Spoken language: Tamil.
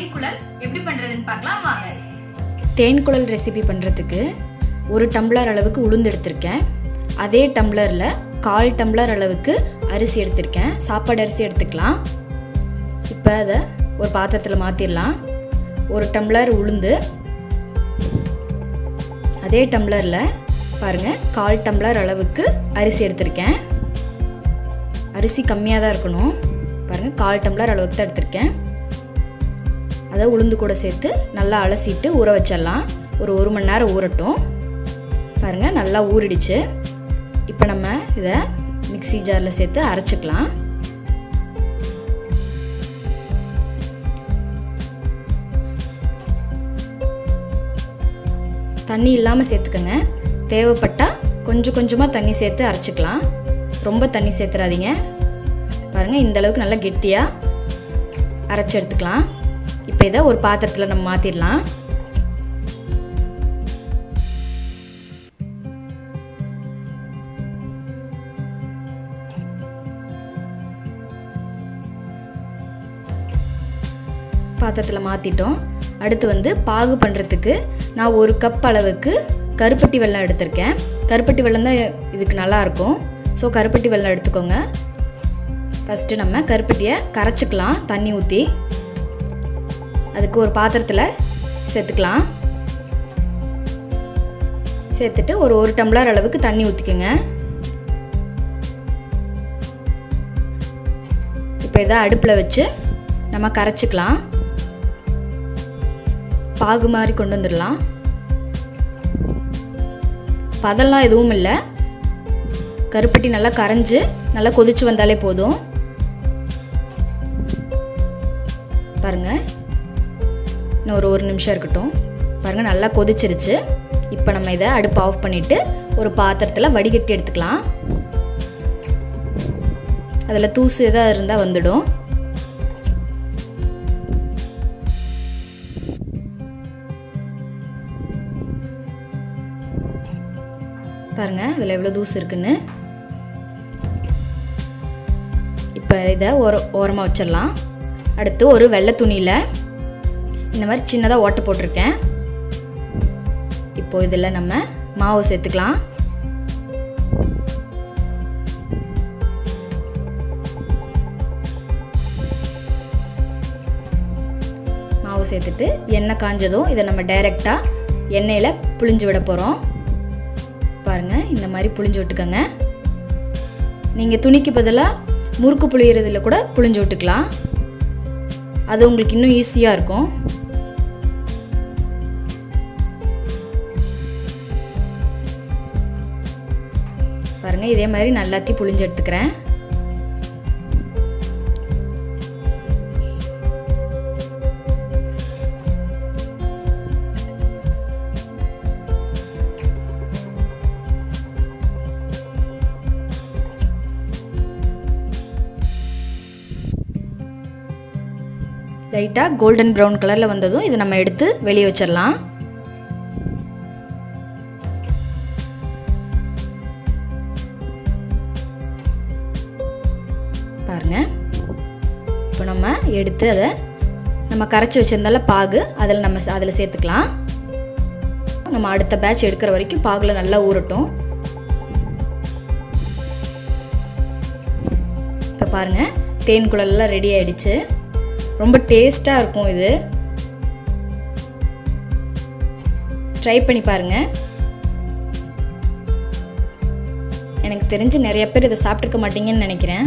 தேன்குழல் எப்படி பண்ணுறதுன்னு பார்க்கலாம் வாங்க. தேன்குழல் ரெசிபி பண்ணுறதுக்கு 1 டம்ளர் அளவுக்கு உளுந்து எடுத்திருக்கேன். அதே டம்ளரில் 1/4 டம்ளர் அளவுக்கு அரிசி எடுத்திருக்கேன். சாப்பாடு அரிசி எடுத்துக்கலாம். இப்போ அதை ஒரு பாத்திரத்தில் மாற்றிடலாம். 1 டம்ளர் உளுந்து, அதே டம்ளரில் பாருங்கள் 1/4 டம்ளர் அளவுக்கு அரிசி எடுத்திருக்கேன். அரிசி கம்மியாக தான் இருக்கணும். பாருங்கள் 1/4 டம்ளர் அளவுக்கு தான் எடுத்திருக்கேன். அதை உளுந்து கூட சேர்த்து நல்லா அலசிட்டு ஊற வச்சிடலாம். ஒரு 1 மணி நேரம் ஊறட்டும். பாருங்கள் நல்லா ஊறிடுச்சு. இப்போ நம்ம இதை மிக்ஸி ஜாரில் சேர்த்து அரைச்சிக்கலாம். தண்ணி இல்லாமல் சேர்த்துக்கோங்க. தேவைப்பட்டால் கொஞ்சம் கொஞ்சமாக தண்ணி சேர்த்து அரைச்சிக்கலாம். ரொம்ப தண்ணி சேர்த்துறாதீங்க. பாருங்கள் இந்த அளவுக்கு நல்லா கெட்டியாக அரைச்சி எடுத்துக்கலாம். இப்போ இதை ஒரு பாத்திரத்தில் நம்ம மாற்றிடலாம். பாத்திரத்தில் மாற்றிட்டோம். அடுத்து பாகு பண்ணுறதுக்கு நான் 1 கப் அளவுக்கு கருப்பட்டி வெல்லம் எடுத்திருக்கேன். கருப்பட்டி வெல்லம் தான் இதுக்கு நல்லாயிருக்கும். ஸோ கருப்பட்டி வெல்லம் எடுத்துக்கோங்க. ஃபஸ்ட்டு நம்ம கருப்பட்டியை கரைச்சிக்கலாம். தண்ணி ஊற்றி அதுக்கு ஒரு பாத்திரத்தில் சேர்த்துக்கலாம். சேர்த்துட்டு ஒரு 1 டம்ளர் அளவுக்கு தண்ணி ஊற்றிக்கோங்க. இப்போ இதை அடுப்பில் வச்சு நம்ம கரைச்சிக்கலாம். பாகு மாதிரி கொண்டு வந்துடலாம். பதெல்லாம் எதுவும் இல்லை. கருப்பட்டி நல்லா கரைஞ்சி நல்லா கொதிச்சு வந்தாலே போதும். பாருங்கள் இன்னும் ஒரு 1 நிமிஷம் இருக்கட்டும். பாருங்கள் நல்லா கொதிச்சிருச்சு. இப்போ நம்ம இதை அடுப்பு ஆஃப் பண்ணிவிட்டு ஒரு பாத்திரத்தில் வடிகட்டி எடுத்துக்கலாம். அதில் தூசு எதாவது இருந்தால் வந்துடும். பாருங்கள் அதில் எவ்வளோ தூசு இருக்குன்னு. இப்போ இதை ஓரமாக வச்சிடலாம். அடுத்து ஒரு வெள்ளை துணியில் இந்த மாதிரி சின்னதாக ஓட்டை போட்டிருக்கேன். இப்போது இதில் நம்ம மாவு சேர்த்துக்கலாம். மாவு சேர்த்துட்டு எண்ணெய் காஞ்சதும் இதை நம்ம டைரெக்டாக எண்ணெயில் புழிஞ்சு விட போகிறோம். பாருங்கள் இந்த மாதிரி புழிஞ்சு விட்டுக்கோங்க. நீங்கள் துணிக்கு பதிலாக முறுக்கு புளியறதுல கூட புழிஞ்சு விட்டுக்கலாம். அது உங்களுக்கு இன்னும் ஈஸியாக இருக்கும். பாருங்கள் இதே மாதிரி நல்லாத்தையும் புழிஞ்சு எடுத்துக்கிறேன். லைட்டாக கோல்டன் ப்ரௌன் கலரில் வந்ததும் இதை நம்ம எடுத்து வெளியே வச்சிடலாம். பாருங்கள் இப்போ நம்ம எடுத்து அதை நம்ம கரைச்சி வச்சிருந்தால பாகு அதில் சேர்த்துக்கலாம். நம்ம அடுத்த பேட்ச் எடுக்கிற வரைக்கும் பாகில் நல்லா ஊறட்டும். இப்போ பாருங்கள் தேன்குழல்லாம் ரெடி ஆகிடுச்சு. ரொம்ப டேஸ்ட்டாக இருக்கும். இது ட்ரை பண்ணி பாருங்கள். எனக்கு தெரிஞ்சு நிறைய பேர் இதை சாப்பிட்ருக்க மாட்டீங்கன்னு நினைக்கிறேன்.